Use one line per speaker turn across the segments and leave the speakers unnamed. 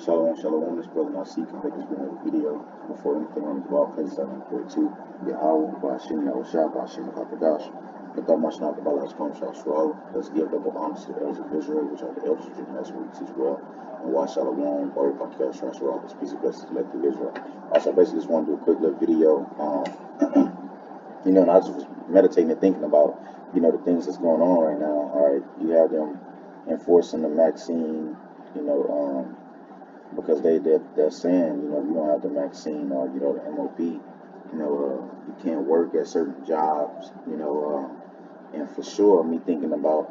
Shalom, shalom. This brother Nasik can make this video before anything on the ball places. I can pray to Yahweh, Bashim, Yahushua, Bashim, Hakadash. Without much not about last come, Shashua. Let's give double honors to the elders of Israel, which are the elders of Judah. That's what we teach well. And why Shalom, Baruch Hakadash, Shashua, this piece of blessings collective Israel. Also, I basically just want to do a quick little video. And I just was meditating and thinking about, the things that's going on right now. All right, you have them enforcing the vaccine, because they're saying, you don't have the vaccine or the MOP, you can't work at certain jobs, and for sure, me thinking about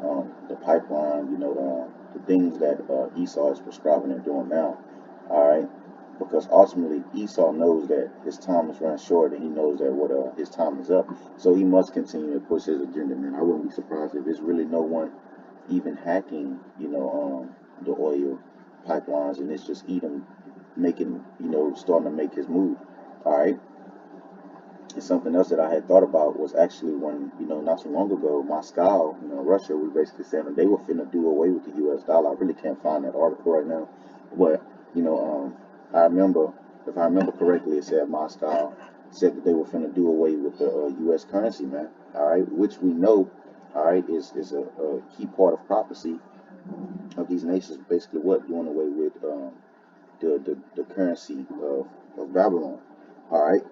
the pipeline, the things that Esau is prescribing and doing now, all right, because ultimately Esau knows that his time is running short, and he knows that his time is up, so he must continue to push his agenda. Man, I wouldn't be surprised if there's really no one even hacking, the oil pipelines, and it's just Edom making, starting to make his move. All right. And something else that I had thought about was actually when, not too long ago, Moscow, Russia, we basically said that they were finna do away with the US dollar. I really can't find that article right now. But, I remember, if I remember correctly, it said Moscow said that they were finna do away with the US currency, man. All right. Which we know, all right, is a key part of prophecy of these nations, basically what doing away with the currency of Babylon. All right,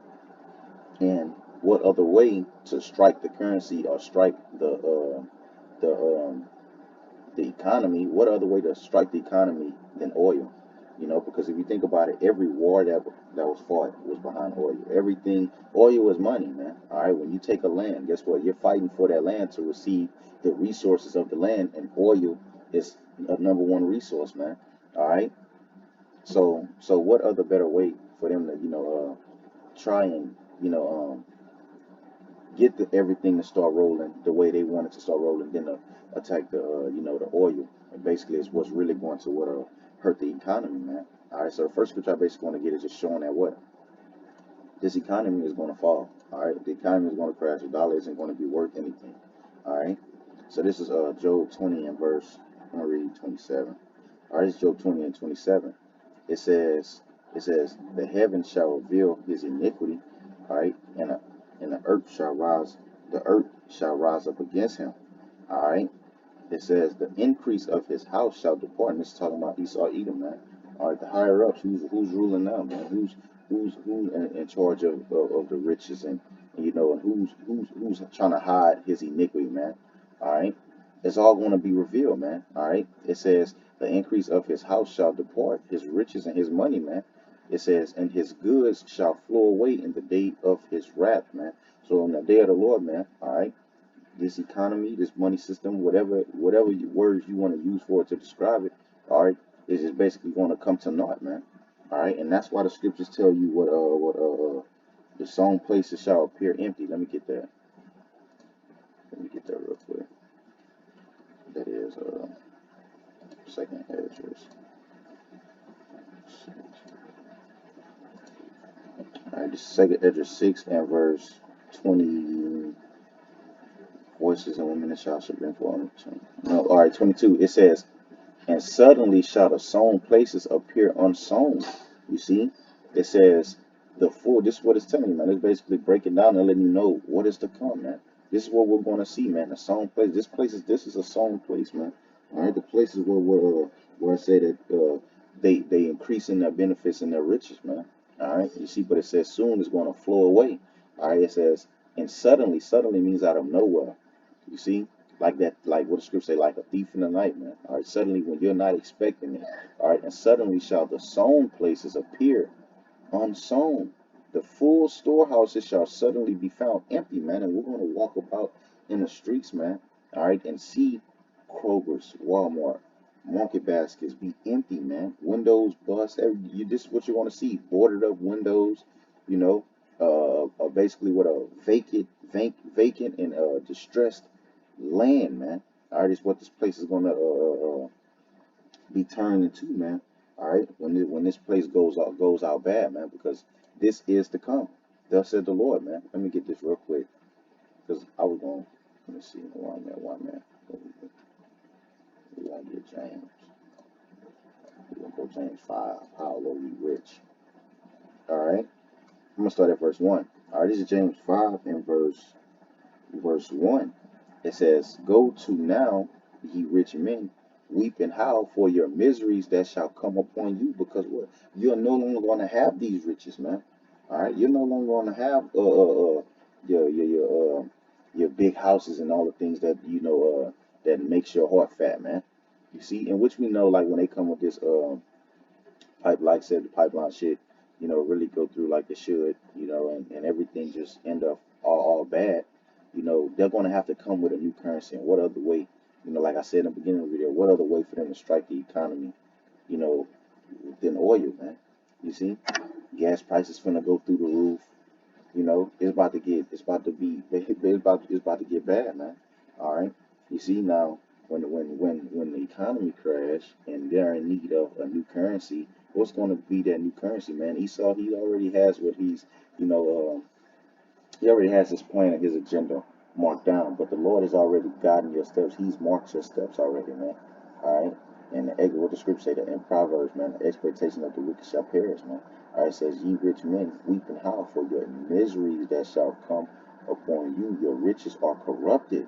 and what other way to strike the currency or strike the the economy? What other way to strike the economy than oil? Because if you think about it, every war that was fought was behind oil. Everything, oil is money, man. All right, when you take a land, guess what? You're fighting for that land to receive the resources of the land, and oil is a number one resource, man. All right. So what other better way for them to try and get everything to start rolling the way they want it to start rolling than to attack the oil, and basically it's what's really going to hurt the economy, man. All right, so the first scripture I basically want to get is just showing that what this economy is going to fall. All right, the economy is going to crash. The dollar isn't going to be worth anything. All right, so this is Job 20 and verse. I'm gonna read 27. All right, it's Job 20 and 27. It says, the heavens shall reveal his iniquity, all right, and the earth shall rise up against him. All right. It says the increase of his house shall depart. And this is talking about Esau Edom, man. All right, the higher ups, who's ruling now, man? Who's in charge of the riches, and who's trying to hide his iniquity, man? All right. It's all going to be revealed, man. All right. It says the increase of his house shall depart, his riches and his money, man. It says, and his goods shall flow away in the day of his wrath, man. So in the day of the Lord, man, all right, this economy, this money system, whatever words you want to use for it to describe it, all right, is just basically going to come to naught, man. All right, and that's why the scriptures tell you what the sown places shall appear empty. Let me get that. Let me get that real quick. That is second Esdras. All right, this is second Esdras 6 and verse 20. Voices and women and shall bring forth. No, all right, 22. It says, and suddenly shall the sown places appear unsown. You see, it says this is what it's telling you, man. It's basically breaking down and letting you know what is to come, man. This is what we're going to see, man. The sown place. This is a sown place, man. All right, the places where I say that they increase in their benefits and their riches, man. All right, you see, but it says soon is going to flow away. All right, it says, and suddenly means out of nowhere. You see, like that, like what the scripture say, like a thief in the night, man. All right, suddenly when you're not expecting it. All right, and suddenly shall the sown places appear unsown. The full storehouses shall suddenly be found empty, man. And we're going to walk about in the streets, man. All right, and see Kroger's, Walmart, market baskets be empty, man. Windows bust. This is what you're going to see: boarded up windows. You know, basically what a vacant and distressed land, man. All right, is what this place is gonna be turned into, man. All right, when this place goes out bad, man, because this is to come. Thus said the Lord, man. Let me get this real quick, because I was going. Let me see. One man. We gonna get James. We gonna go go James 5. How are ye rich? All right. I'm gonna start at verse 1. All right, this is James 5 and verse 1. It says, "Go to now, ye rich men, weep and howl for your miseries that shall come upon you, because what? You're no longer going to have these riches, man. All right, you're no longer going to have your big houses and all the things that that makes your heart fat, man. You see, in which we know, like when they come with this pipe, like I said, the pipeline shit, really go through like it should, and everything just end up all bad. They're going to have to come with a new currency. And what other way, like I said in the beginning of the video, what other way for them to strike the economy, you know, than oil, man? You see, gas prices finna go through the roof. It's about to be, it's about to get bad, man. All right. You see now, when the economy crash and they're in need of a new currency, what's going to be that new currency, man? Esau, he already has what you know, he already has his plan and his agenda marked down. But the Lord has already guiding your steps. He's marked your steps already, man. All right. And what the scripture say that in Proverbs, man, the expectation of the wicked shall perish, man. All right, it says, "Ye rich men, weep and howl for your miseries that shall come upon you. Your riches are corrupted."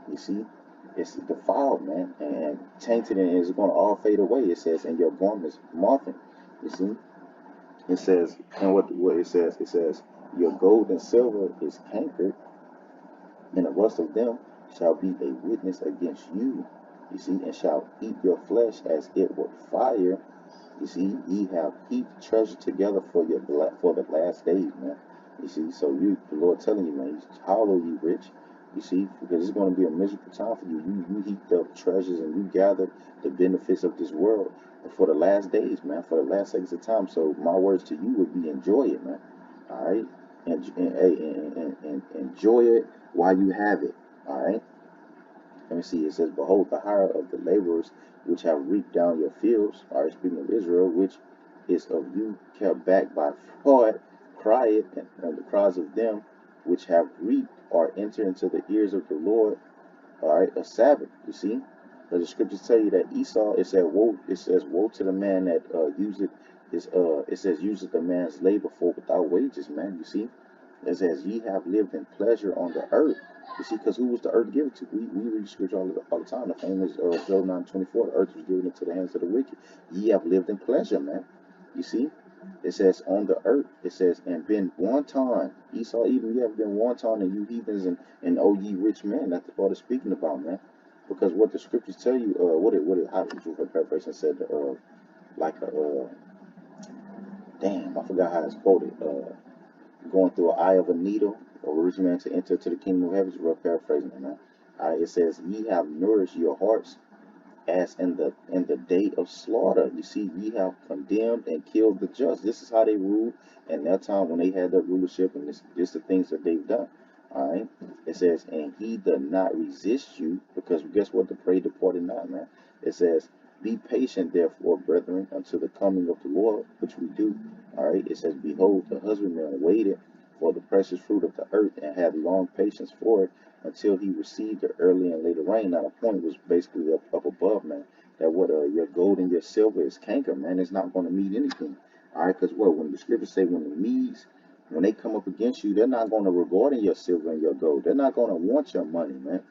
You see, it's defiled, man, and tainted, and it's going to all fade away. It says, "And your garments mothing." You see, it says, and what it says, "Your gold and silver is cankered, and the rust of them shall be a witness against you. You see, and shall eat your flesh as it were fire. You see, ye have heaped treasure together for for the last days, man. You see, so the Lord telling you, man, how are you rich? You see, because it's going to be a miserable time for you. You heaped up treasures and you gathered the benefits of this world for the last days, man, for the last seconds of time. So my words to you would be enjoy it, man. All right, and enjoy it while you have it. All right. Let me see. It says, "Behold, the hire of the laborers which have reaped down your fields," all right, speaking of Israel, "which is of you kept back by fraud, crieth, and the cries of them which have reaped are entered into the ears of the Lord." All right, a Sabbath. You see, but the scriptures tell you that Esau, it said, woe. It says, "Woe to the man that useth his." It says, "Useth the man's labor for without wages." Man, you see. It says, "Ye have lived in pleasure on the earth." You see, because who was the earth given to? We read scripture all the time. The famous Job 9:24, "The earth was given into the hands of the wicked." Ye have lived in pleasure, man. You see? It says, "On the earth," it says, "and been wanton." Esau, even you have been wanton, and you heathens, and oh ye rich men. That's the Lord is speaking about, man. Because what the scriptures tell you, how did you paraphrase said, like damn, I forgot how it's quoted. Going through an eye of a needle, or a rich man to enter to the kingdom of heaven. Is rough paraphrasing it, man. All right, it says, "Ye have nourished your hearts as in the day of slaughter." You see, ye have condemned and killed the just. This is how they ruled in that time when they had their rulership, and this the things that they've done. All right, it says, "And he does not resist you," because guess what? The prey departed not, man. It says, "Be patient, therefore, brethren, until the coming of the Lord," which we do. All right, it says, "Behold, the husbandman waited for the precious fruit of the earth, and had long patience for it, until he received the early and later rain." Now the point was basically up above, man, that what your gold and your silver is canker, man. It's not going to mean anything. All right, because what when the scriptures say when the Medes, when they come up against you, they're not going to regard in your silver and your gold. They're not going to want your money, man.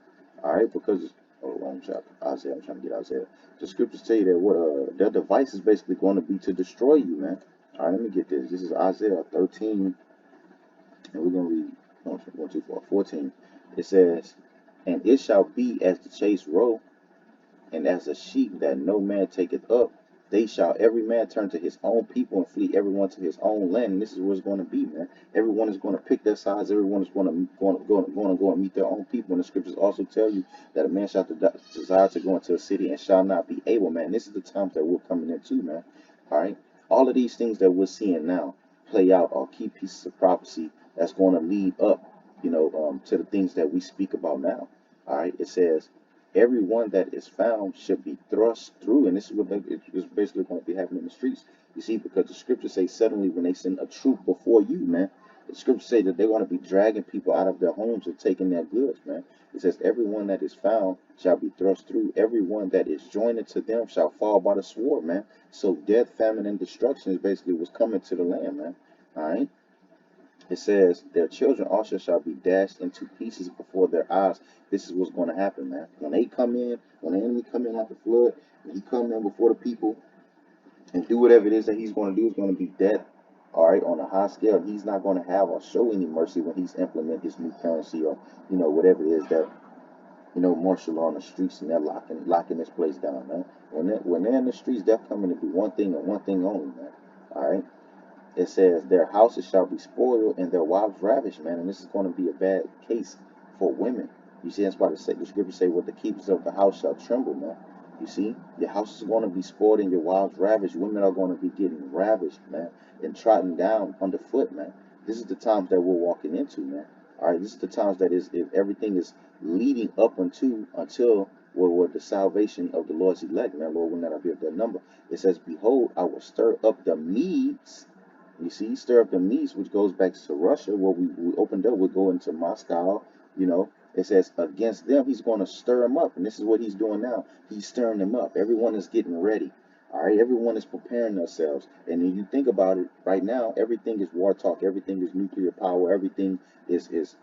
All right, because wrong chapter. Isaiah. I'm trying to get Isaiah. The scriptures tell you that what their device is basically going to be to destroy you, man. All right, let me get this. This is Isaiah 13, and we're going to read 1, 2, 4, 14. It says, "And it shall be as the chase roe, and as a sheep that no man taketh up. They shall every man turn to his own people, and flee everyone to his own land." And this is what it's going to be, man. Everyone is going to pick their sides. Everyone is going to go and meet their own people. And the scriptures also tell you that a man shall desire to go into a city and shall not be able, man. This is the times that we're coming into, man. All right. All of these things that we're seeing now play out are key pieces of prophecy that's going to lead up, to the things that we speak about now. All right. It says, "Everyone that is found should be thrust through," and this is what it's basically going to be happening in the streets. You see, because the scriptures say suddenly when they send a troop before you, man, the scriptures say that they're going to be dragging people out of their homes and taking their goods, man. It says, everyone that is found shall be thrust through. Everyone that is joined to them shall fall by the sword, man. So death, famine, and destruction is basically what's coming to the land, man. All right. It says, their children also shall be dashed into pieces before their eyes. This is what's going to happen, man. When they come in, when the enemy come in like a flood, when he come in before the people and do whatever it is that he's going to do, is going to be death, all right, on a high scale. He's not going to have or show any mercy when he's implement his new currency, or, whatever it is that, martial law on the streets, and they're locking this place down, man. When they're in the streets, they're coming to do one thing and one thing only, man. All right. It says, their houses shall be spoiled and their wives ravished, man. And this is going to be a bad case for women. You see, that's why the scripture say, what the keepers of the house shall tremble, man. You see, your house is going to be spoiled and your wives ravished. Women are going to be getting ravished, man, and trodden down underfoot, man. This is the times that we're walking into, man. All right, this is the times that is, if everything is leading up until well, the salvation of the Lord's elect, man. Lord will not be of that number. It says, behold, I will stir up the Medes. You see, stir up the Medes, which goes back to Russia, where we opened up. We'll go into Moscow. It says against them, he's going to stir them up. And this is what he's doing now. He's stirring them up. Everyone is getting ready. All right, everyone is preparing themselves. And when you think about it right now, everything is war talk. Everything is nuclear power. Everything is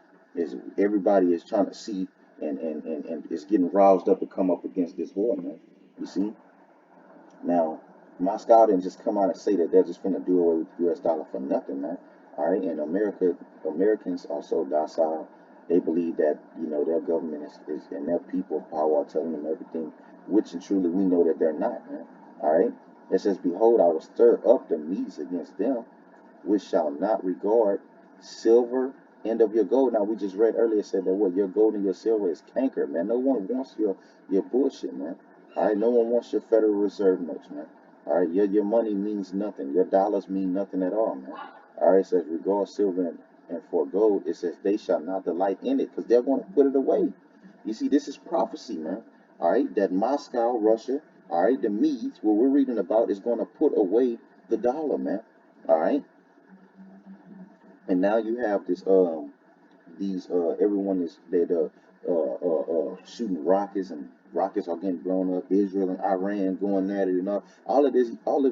everybody is trying to see and is getting roused up to come up against this war, man. You see? Now, Moscow didn't just come out and say that they're just going to do away with the U.S. dollar for nothing, man. All right, and Americans are so docile. They believe that their government is and their people of power are telling them everything, which and truly we know that they're not, man. All right, it says, "Behold, I will stir up the Medes against them, which shall not regard silver and of your gold." Now we just read earlier, said that what your gold and your silver is canker, man. No one wants your bullshit, man. All right, no one wants your Federal Reserve notes, man. All right, your money means nothing. Your dollars mean nothing at all, man. All right, it says, regard silver and for gold, it says, they shall not delight in it, because they're going to put it away. You see, this is prophecy, man. All right, that Moscow, Russia, all right, the Medes, what we're reading about, is going to put away the dollar, man. All right, and now you have these everyone is shooting rockets, and rockets are getting blown up. Israel and Iran going at it, and all of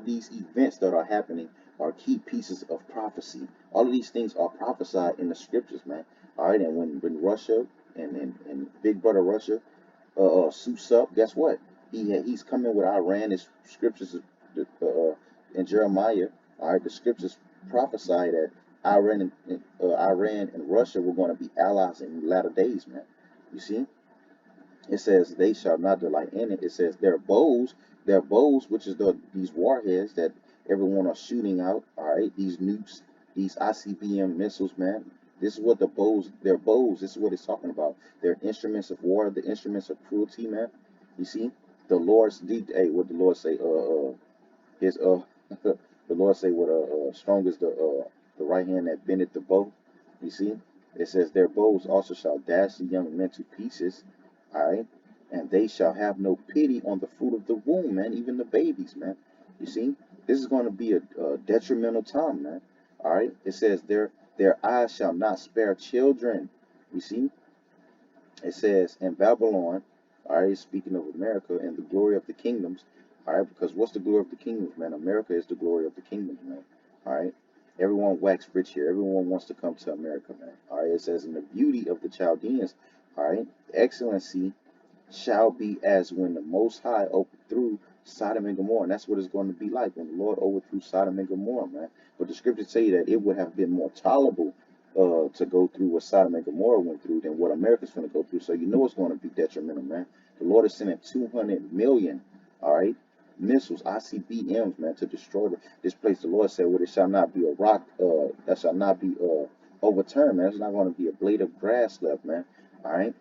these events that are happening are key pieces of prophecy. All of these things are prophesied in the scriptures, man. All right, and when Russia and Big Brother Russia suits up, guess what? He's coming with Iran. His scriptures in Jeremiah. All right, the scriptures prophesy that Iran and Russia were going to be allies in the latter days, man. You see, it says they shall not delight in it. It says their bows, which is these warheads that everyone are shooting out. All right, these nukes, these ICBM missiles, man. This is what their bows. This is what it's talking about. They're instruments of war, the instruments of cruelty, man. You see, what the Lord say? His the Lord say, what strong is the right hand that bendeth the bow. You see, it says their bows also shall dash the young men to pieces. All right, and they shall have no pity on the fruit of the womb, man, even the babies, man. You see, this is going to be a detrimental time, man. All right, it says their eyes shall not spare children. You see, it says in Babylon, all right, speaking of America and the glory of the kingdoms, all right, because what's the glory of the kingdoms, man? America is the glory of the kingdoms, man. All right, everyone wax rich here. Everyone wants to come to America, man. All right, it says, in the beauty of the Chaldeans, all right, excellency shall be as when the Most High overthrew Sodom and Gomorrah. And that's what it's going to be like when the Lord overthrew Sodom and Gomorrah, man. But the scriptures say that it would have been more tolerable to go through what Sodom and Gomorrah went through than what America's going to go through. So you know it's going to be detrimental, man. The Lord is sending 200 million, all right, missiles, ICBMs, man, to destroy this place. The Lord said, well, it shall not be a rock, that shall not be overturned, man. There's not going to be a blade of grass left, man. All right.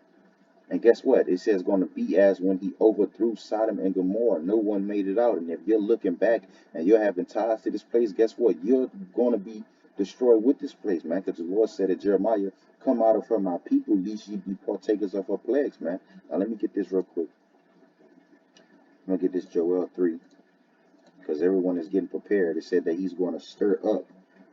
And guess what? It says going to be as when he overthrew Sodom and Gomorrah. No one made it out. And if you're looking back and you're having ties to this place, guess what? You're going to be destroyed with this place, man. Because the Lord said to Jeremiah, come out of her, my people, lest ye be partakers of her plagues, man. Now let me get this real quick. I'm going to get this Joel 3. Because everyone is getting prepared. It said that he's going to stir up.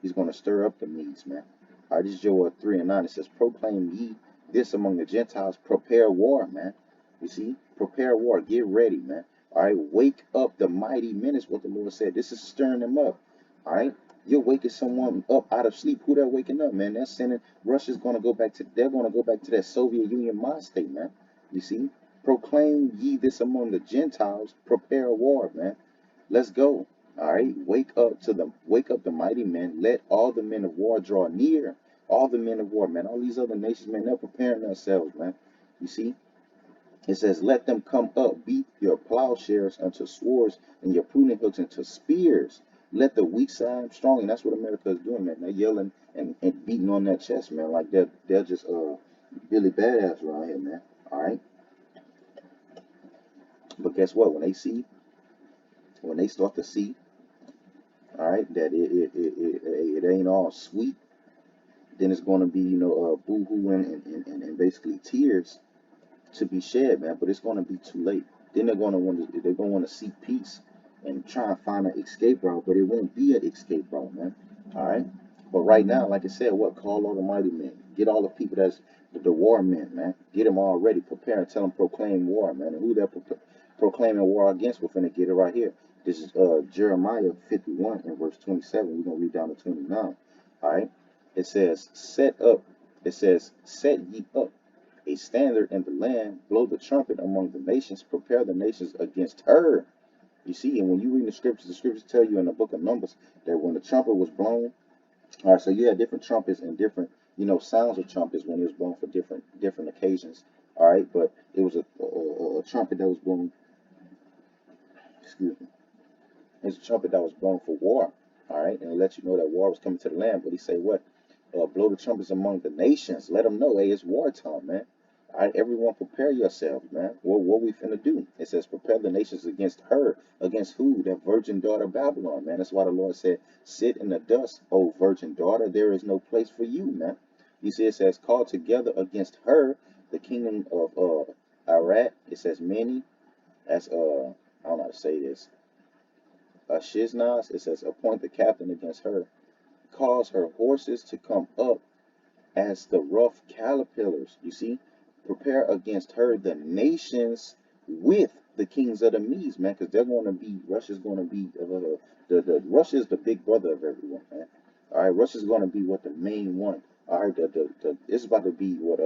He's going to stir up the Medes, man. All right, this is Joel 3 and 9. It says, proclaim ye this among the Gentiles, prepare war, man. You see, prepare war, get ready, man. All right, wake up the mighty men is what the Lord said. This is stirring them up. All right, you're waking someone up out of sleep. Who they're waking up, man? They're sending Russia's gonna go back to they're gonna go back to that Soviet Union mind state, man. You see, proclaim ye this among the Gentiles, prepare war, man. Let's go. All right. Wake up the mighty men. Let all the men of war draw near. All the men of war, man. All these other nations, man, they're preparing themselves, man. You see? It says, let them come up, beat your plowshares unto swords and your pruning hooks into spears. Let the weak side strong. And that's what America is doing, man. They're yelling and beating on that chest, man. Like they're just Billy Badass around here, man. All right. But guess what? When they start to see, all right, that it ain't all sweet, then it's going to be, boo-hoo and basically tears to be shed, man. But it's going to be too late. Then they're going to want to seek peace and try and find an escape route, but it won't be an escape route, man. All right. But right now, like I said, call all the mighty men, get all the people that's the war men, man. Get them all ready, prepare, and tell them proclaim war, man. And who they're proclaiming war against, we're finna get it right here. This is Jeremiah 51 and verse 27. We're gonna read down to 29. All right. It says, set ye up a standard in the land, blow the trumpet among the nations, prepare the nations against her. You see, and when you read the scriptures tell you in the book of Numbers that when the trumpet was blown, all right, so you had different trumpets and different, sounds of trumpets when it was blown for different occasions. All right, but it was a trumpet that was blown, excuse me, it's a trumpet that was blown for war. All right, and it let you know that war was coming to the land. But he said what? Blow the trumpets among the nations. Let them know, hey, it's wartime, man. All right, everyone prepare yourselves, man. What we finna do? It says prepare the nations against her. Against who? That virgin daughter Babylon, man. That's why the Lord said, sit in the dust, O virgin daughter. There is no place for you, man. You see, it says call together against her, the kingdom of Arad. It says many. That's I don't know how to say this. Shiznaz. It says appoint the captain against her. Cause her horses to come up as the rough caterpillars. You see, prepare against her the nations with the kings of the Medes, man, because Russia's going to be, Russia is the big brother of everyone, man. All right, Russia's going to be what the main one. All right, it's about to be what,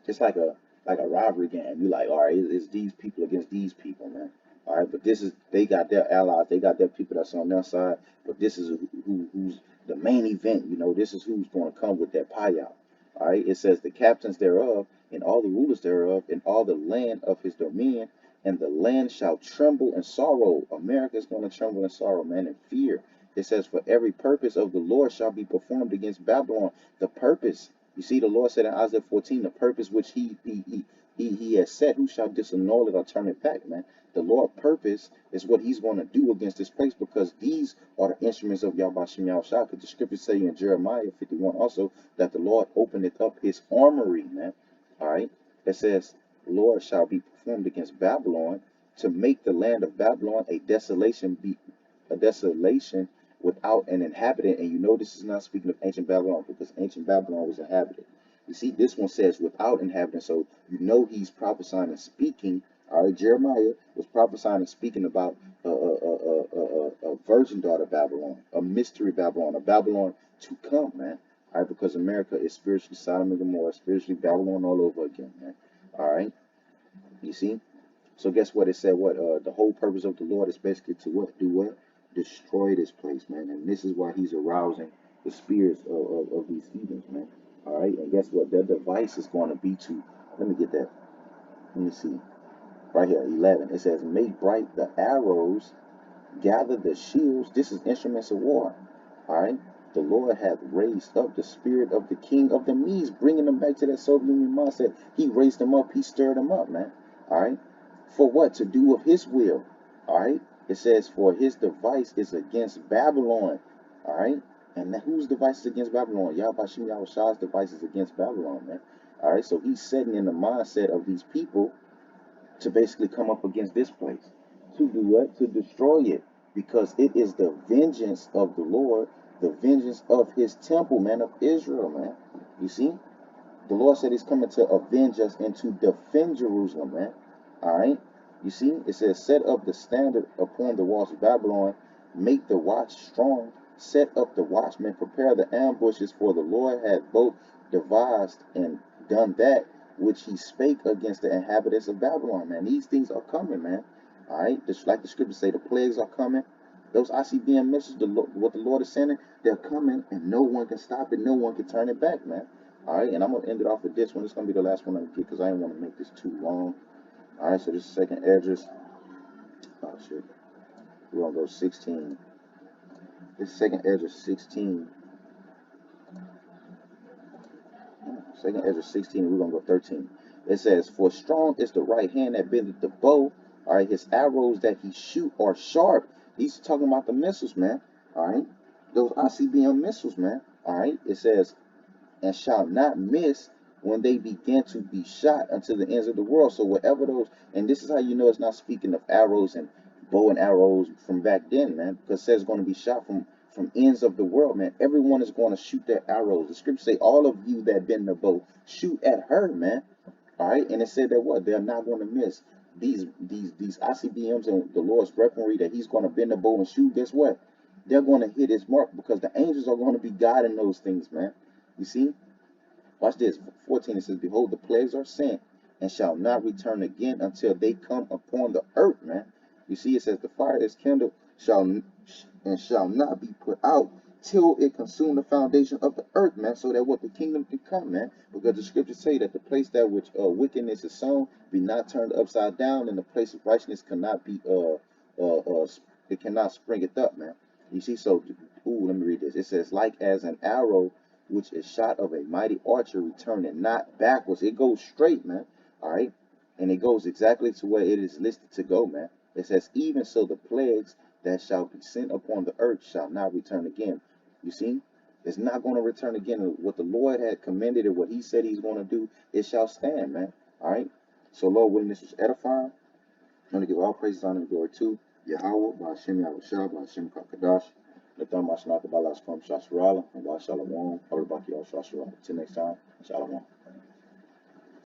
it's like a rivalry game. You like, all right, it's these people against these people, man. All right, but they got their allies, they got their people that's on their side, but this is who's the main event. This is who's going to come with that pie out. All right, it says the captains thereof and all the rulers thereof and all the land of his dominion, and the land shall tremble in sorrow. America is going to tremble in sorrow, man, in fear. It says, for every purpose of the Lord shall be performed against Babylon. The purpose. You see, the Lord said in Isaiah 14, the purpose which he has set, who shall disannul it or turn it back, man? The Lord purpose is what he's going to do against this place, because these are the instruments of Yahweh Yahushua. Because the scriptures say in Jeremiah 51 also that the Lord opened up his armory, man. All right. It says, Lord shall be performed against Babylon to make the land of Babylon a desolation without an inhabitant. And this is not speaking of ancient Babylon, because ancient Babylon was inhabited. You see, this one says without inhabitant, so he's prophesying and speaking. All right, Jeremiah was prophesying and speaking about a virgin daughter Babylon, a mystery Babylon, a Babylon to come, man. All right, because America is spiritually Sodom and Gomorrah, spiritually Babylon all over again, man. All right, you see. So guess what? It said what? The whole purpose of the Lord is basically to what? Do what? Destroy this place, man. And this is why he's arousing the spirits of these heathens, man. All right. And guess what? Their device is going to be to, let me get that. Let me see. Right here, 11. It says, make bright the arrows, gather the shields. This is instruments of war. All right. The Lord hath raised up the spirit of the king of the Medes, bringing them back to that Soviet Union mindset. He raised them up. He stirred them up, man. All right. For what? To do of his will. All right. It says, for his device is against Babylon. All right. And whose device is against Babylon? Yahweh Yahushua's device is against Babylon, man. All right. So he's setting in the mindset of these people to basically come up against this place. To do what? To destroy it. Because it is the vengeance of the Lord, the vengeance of his temple, man, of Israel, man. You see? The Lord said he's coming to avenge us and to defend Jerusalem, man. All right. You see, it says, set up the standard upon the walls of Babylon, make the watch strong, set up the watchmen, prepare the ambushes, for the Lord hath both devised and done that which he spake against the inhabitants of Babylon, man. These things are coming, man. All right. Just like the scriptures say, the plagues are coming. Those ICBM missiles, what the Lord is sending, they're coming, and no one can stop it. No one can turn it back, man. All right, and I'm going to end it off with this one. It's going to be the last one I get because I didn't want to make this too long. All right, so this is second Esdras. Oh, shit. We're going to go 16. This is second Esdras 16. Second Esdras 16, we're going to go 13. It says, for strong is the right hand that bendeth the bow. All right, his arrows that he shoot are sharp. He's talking about the missiles, man. All right, those ICBM missiles, man. All right, it says, and shall not miss when they begin to be shot unto the ends of the world. So whatever those, and this is how you know it's not speaking of arrows and bow and arrows from back then, man, because it says it's going to be shot from ends of the world, man. Everyone is going to shoot their arrows. The scriptures say, all of you that bend the bow, shoot at her, man. All right, and it said that what? They're not going to miss these ICBMs and the Lord's weaponry that he's going to bend the bow and shoot. Guess what? They're going to hit his mark because the angels are going to be guiding those things, man. You see? Watch this. 14, it says, behold, the plagues are sent and shall not return again until they come upon the earth, man. You see, it says, the fire is kindled shall not be put out till it consume the foundation of the earth, man, so that what the kingdom can come, man. Because the scriptures say that the place that which wickedness is sown be not turned upside down, and the place of righteousness cannot be it cannot spring it up, man. You see, so let me read this. It says, like as an arrow which is shot of a mighty archer, returning not backwards. It goes straight, man. All right, and it goes exactly to where it is listed to go, man. It says, even so the plagues that shall be sent upon the earth shall not return again. You see, it's not going to return again. What the Lord had commended and what he said he's going to do, it shall stand, man. All right. So Lord willing, this was edifying. I'm going to give all praises, honor, and glory to Yahweh, Ba'ashem Yahushua, Ba'ashem Kakadash, Natham Mashnaka Balas from Shasharala, and Wa Shalom, Arabaki Al Shasharala. Till next time, Shalom.